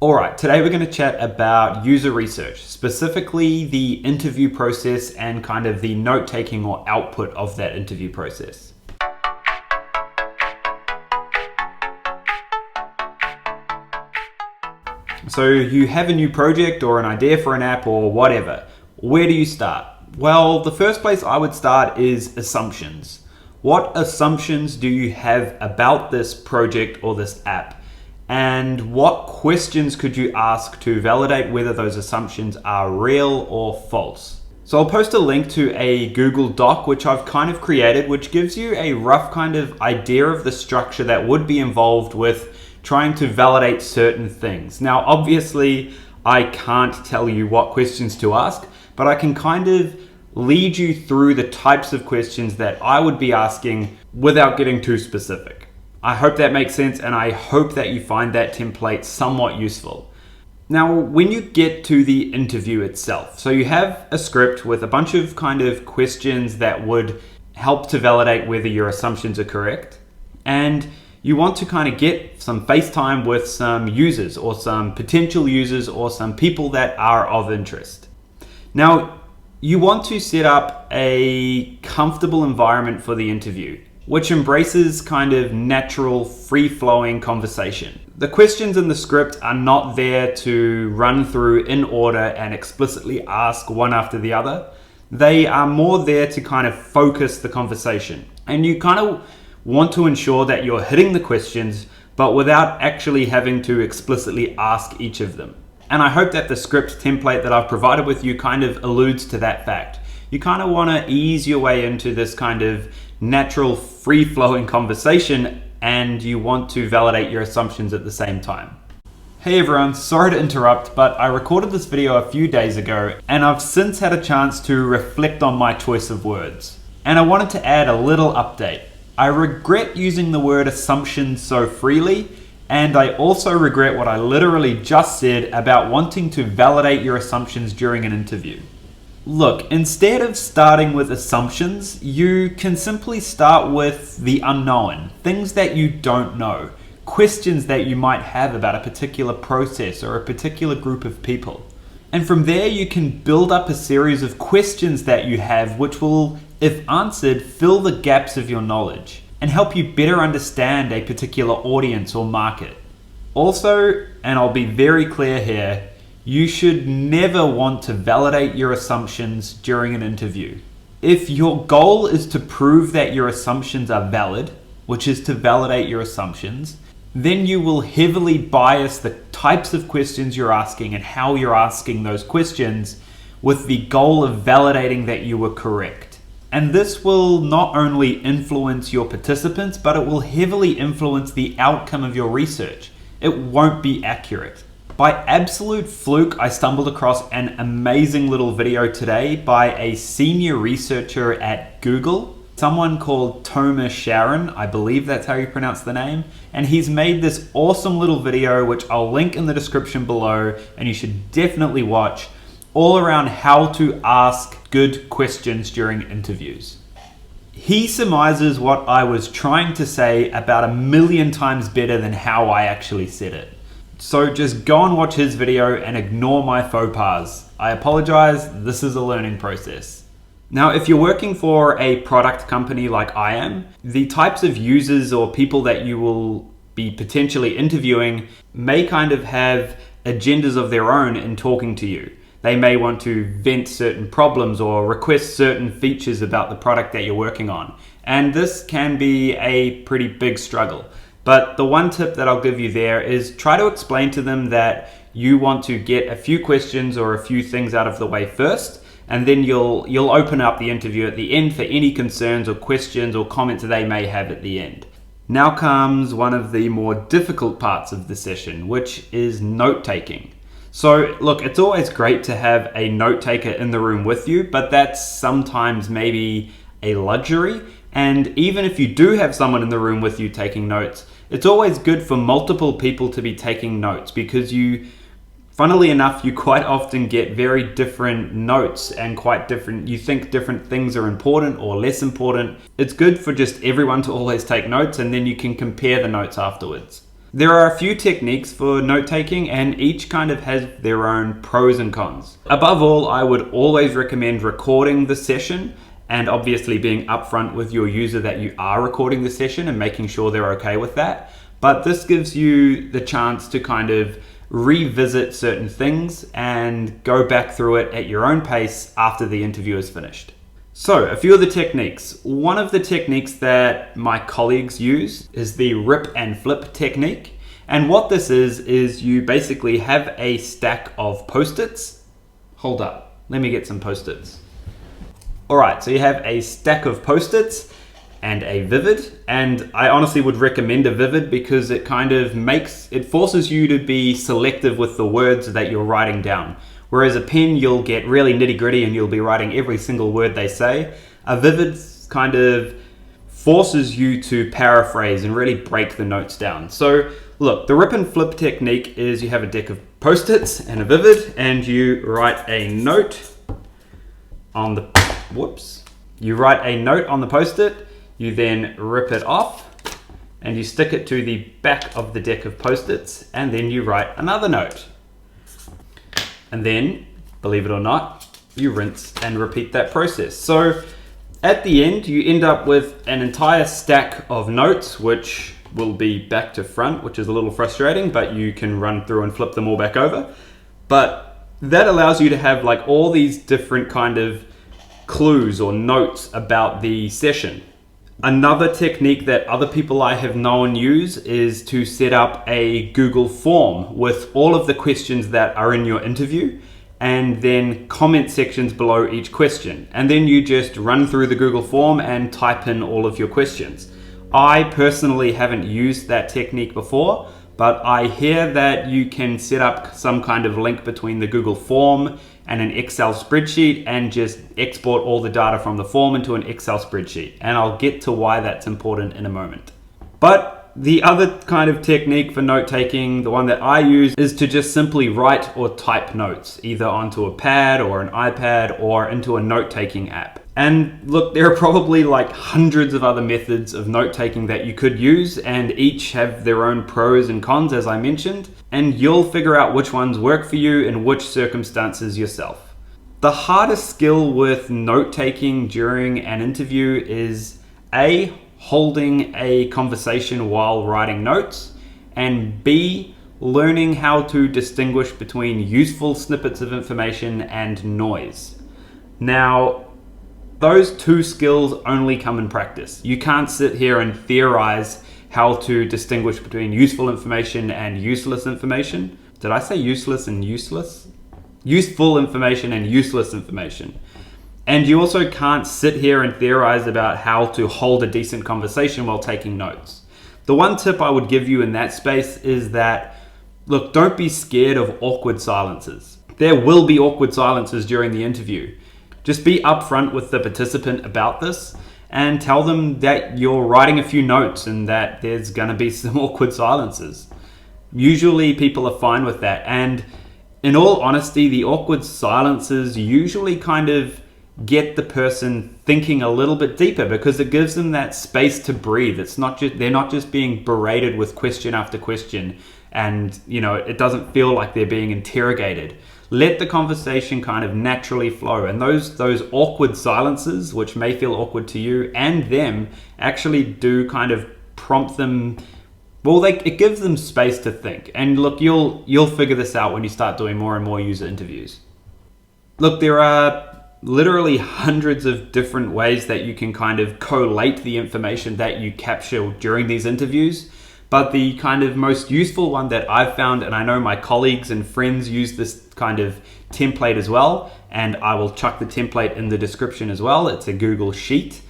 Alright, today we're going to chat about user research, specifically the interview process and kind of the note-taking or output of that interview process. So you have a new project or an idea for an app or whatever. Where do you start? Well, the first place I would start is assumptions. What assumptions do you have about this project or this app? And what questions could you ask to validate whether those assumptions are real or false? So I'll post a link to a Google Doc which I've kind of created, which gives you a rough kind of idea of the structure that would be involved with trying to validate certain things. Now, obviously, I can't tell you what questions to ask, but I can kind of lead you through the types of questions that I would be asking without getting too specific. I hope that makes sense, and I hope that you find that template somewhat useful. Now, when you get to the interview itself, so you have a script with a bunch of kind of questions that would help to validate whether your assumptions are correct, and you want to kind of get some face time with some users or some potential users or some people that are of interest. Now, you want to set up a comfortable environment for the interview, which embraces kind of natural, free-flowing conversation. The questions in the script are not there to run through in order and explicitly ask one after the other. They are more there to kind of focus the conversation. And you kind of want to ensure that you're hitting the questions, but without actually having to explicitly ask each of them. And I hope that the script template that I've provided with you kind of alludes to that fact. You kind of want to ease your way into this kind of natural, free-flowing conversation, and you want to validate your assumptions at the same time. Hey everyone, sorry to interrupt, but I recorded this video a few days ago, and I've since had a chance to reflect on my choice of words. And I wanted to add a little update. I regret using the word assumption so freely, and I also regret what I literally just said about wanting to validate your assumptions during an interview. Look, instead of starting with assumptions, you can simply start with the unknown, things that you don't know, questions that you might have about a particular process or a particular group of people. And from there, you can build up a series of questions that you have which will, if answered, fill the gaps of your knowledge and help you better understand a particular audience or market. Also, and I'll be very clear here, you should never want to validate your assumptions during an interview. If your goal is to prove that your assumptions are valid, which is to validate your assumptions, then you will heavily bias the types of questions you're asking and how you're asking those questions with the goal of validating that you were correct. And this will not only influence your participants, but it will heavily influence the outcome of your research. It won't be accurate. By absolute fluke, I stumbled across an amazing little video today by a senior researcher at Google, someone called Thomas Sharon, I believe that's how you pronounce the name, and he's made this awesome little video which I'll link in the description below, and you should definitely watch, all around how to ask good questions during interviews. He surmises what I was trying to say about 1,000,000 times better than how I actually said it. So just go and watch his video and ignore my faux pas. I apologize, this is a learning process. Now, if you're working for a product company like I am, the types of users or people that you will be potentially interviewing may kind of have agendas of their own in talking to you. They may want to vent certain problems or request certain features about the product that you're working on. And this can be a pretty big struggle. But the one tip that I'll give you there is try to explain to them that you want to get a few questions or a few things out of the way first, and then you'll open up the interview at the end for any concerns or questions or comments they may have at the end. Now comes one of the more difficult parts of the session, which is note-taking. So look, it's always great to have a note taker in the room with you, but that's sometimes maybe a luxury. And even if you do have someone in the room with you taking notes, it's always good for multiple people to be taking notes because funnily enough, you quite often get very different notes and you think different things are important or less important. It's good for just everyone to always take notes, and then you can compare the notes afterwards. There are a few techniques for note taking, and each kind of has their own pros and cons. Above all, I would always recommend recording the session and obviously being upfront with your user that you are recording the session and making sure they're okay with that. But this gives you the chance to kind of revisit certain things and go back through it at your own pace after the interview is finished. So, a few of the techniques. One of the techniques that my colleagues use is the rip and flip technique. And what this is you basically have a stack of Post-its. Hold up, let me get some Post-its. All right, so you have a stack of Post-its and a Vivid. And I honestly would recommend a Vivid because it kind of forces you to be selective with the words that you're writing down. Whereas a pen, you'll get really nitty gritty and you'll be writing every single word they say. A Vivid kind of forces you to paraphrase and really break the notes down. So look, the rip and flip technique is you have a deck of Post-its and a Vivid, and you write a note on the, you write a note on the Post-it, you then rip it off and you stick it to the back of the deck of Post-its, and then you write another note. And then, believe it or not, you rinse and repeat that process. So at the end, you end up with an entire stack of notes, which will be back to front, which is a little frustrating, but you can run through and flip them all back over. But that allows you to have like all these different kind of clues or notes about the session. Another technique that other people I have known use is to set up a Google form with all of the questions that are in your interview, and then comment sections below each question. And then you just run through the Google form and type in all of your questions. I personally haven't used that technique before, but I hear that you can set up some kind of link between the Google form and an Excel spreadsheet and just export all the data from the form into an Excel spreadsheet. And I'll get to why that's important in a moment. But the other kind of technique for note taking, the one that I use, is to just simply write or type notes, either onto a pad or an iPad or into a note taking app. And look, there are probably like hundreds of other methods of note taking that you could use, and each have their own pros and cons, as I mentioned, and you'll figure out which ones work for you in which circumstances yourself. The hardest skill with note taking during an interview is A, holding a conversation while writing notes, and B, learning how to distinguish between useful snippets of information and noise. Now, those two skills only come in practice. You can't sit here and theorize how to distinguish between useful information and useless information. Did I say useless and useless? Useful information and useless information. And you also can't sit here and theorize about how to hold a decent conversation while taking notes. The one tip I would give you in that space is that, look, don't be scared of awkward silences. There will be awkward silences during the interview. Just be upfront with the participant about this and tell them that you're writing a few notes and that there's gonna be some awkward silences. Usually people are fine with that. And in all honesty, the awkward silences usually kind of get the person thinking a little bit deeper because it gives them that space to breathe. They're not just being berated with question after question, and it doesn't feel like they're being interrogated. Let the conversation kind of naturally flow, and those awkward silences, which may feel awkward to you and them, actually do kind of prompt them. Well, it gives them space to think. And look, you'll figure this out when you start doing more and more user interviews. Look, there are literally hundreds of different ways that you can kind of collate the information that you capture during these interviews. But the kind of most useful one that I've found, and I know my colleagues and friends use this kind of template as well, and I will chuck the template in the description as well. It's a Google Sheet.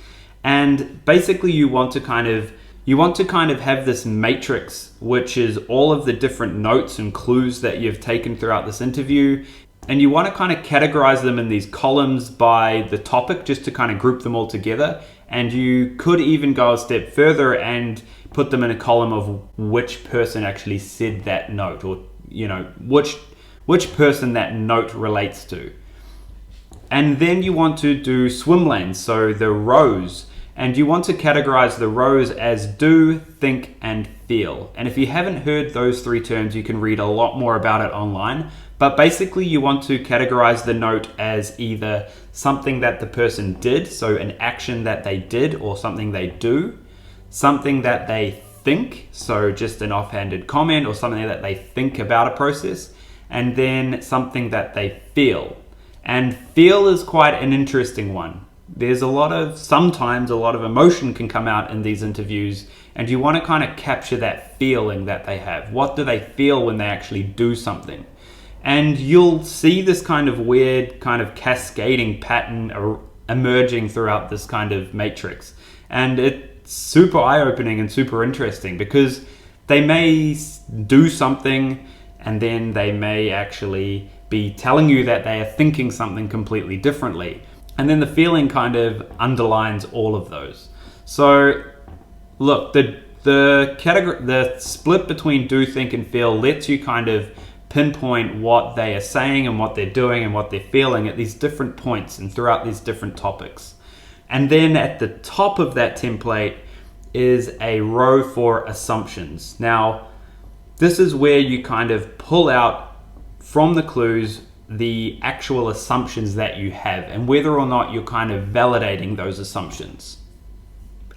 And basically you want to kind of have this matrix, which is all of the different notes and clues that you've taken throughout this interview. And you want to kind of categorize them in these columns by the topic, just to kind of group them all together. And you could even go a step further and put them in a column of which person actually said that note, or which person that note relates to. And then you want to do swim lanes, so the rows, And you want to categorize the rows as do, think, and feel. And if you haven't heard those three terms, you can read a lot more about it online. But basically, you want to categorize the note as either something that the person did, so an action that they did or something they do, something that they think, so just an offhanded comment or something that they think about a process, and then something that they feel. And feel is quite an interesting one. There's sometimes a lot of emotion can come out in these interviews, and you want to kind of capture that feeling that they have. What do they feel when they actually do something? And you'll see this kind of weird kind of cascading pattern emerging throughout this kind of matrix. And it's super eye-opening and super interesting because they may do something and then they may actually be telling you that they are thinking something completely differently. And then the feeling kind of underlines all of those. So look, the split between do, think, and feel lets you kind of pinpoint what they are saying and what they're doing and what they're feeling at these different points and throughout these different topics. And then at the top of that template is a row for assumptions. Now, this is where you kind of pull out from the clues the actual assumptions that you have and whether or not you're kind of validating those assumptions.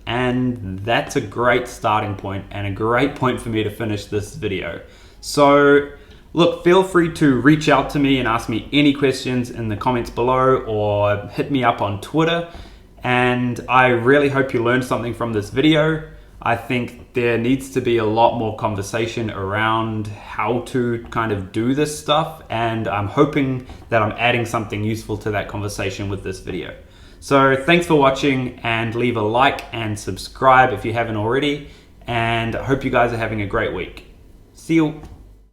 And that's a great starting point and a great point for me to finish this video. So look, feel free to reach out to me and ask me any questions in the comments below or hit me up on Twitter. And I really hope you learned something from this video. I think there needs to be a lot more conversation around how to kind of do this stuff, and I'm hoping that I'm adding something useful to that conversation with this video. So thanks for watching, and leave a like and subscribe if you haven't already, and I hope you guys are having a great week. See you.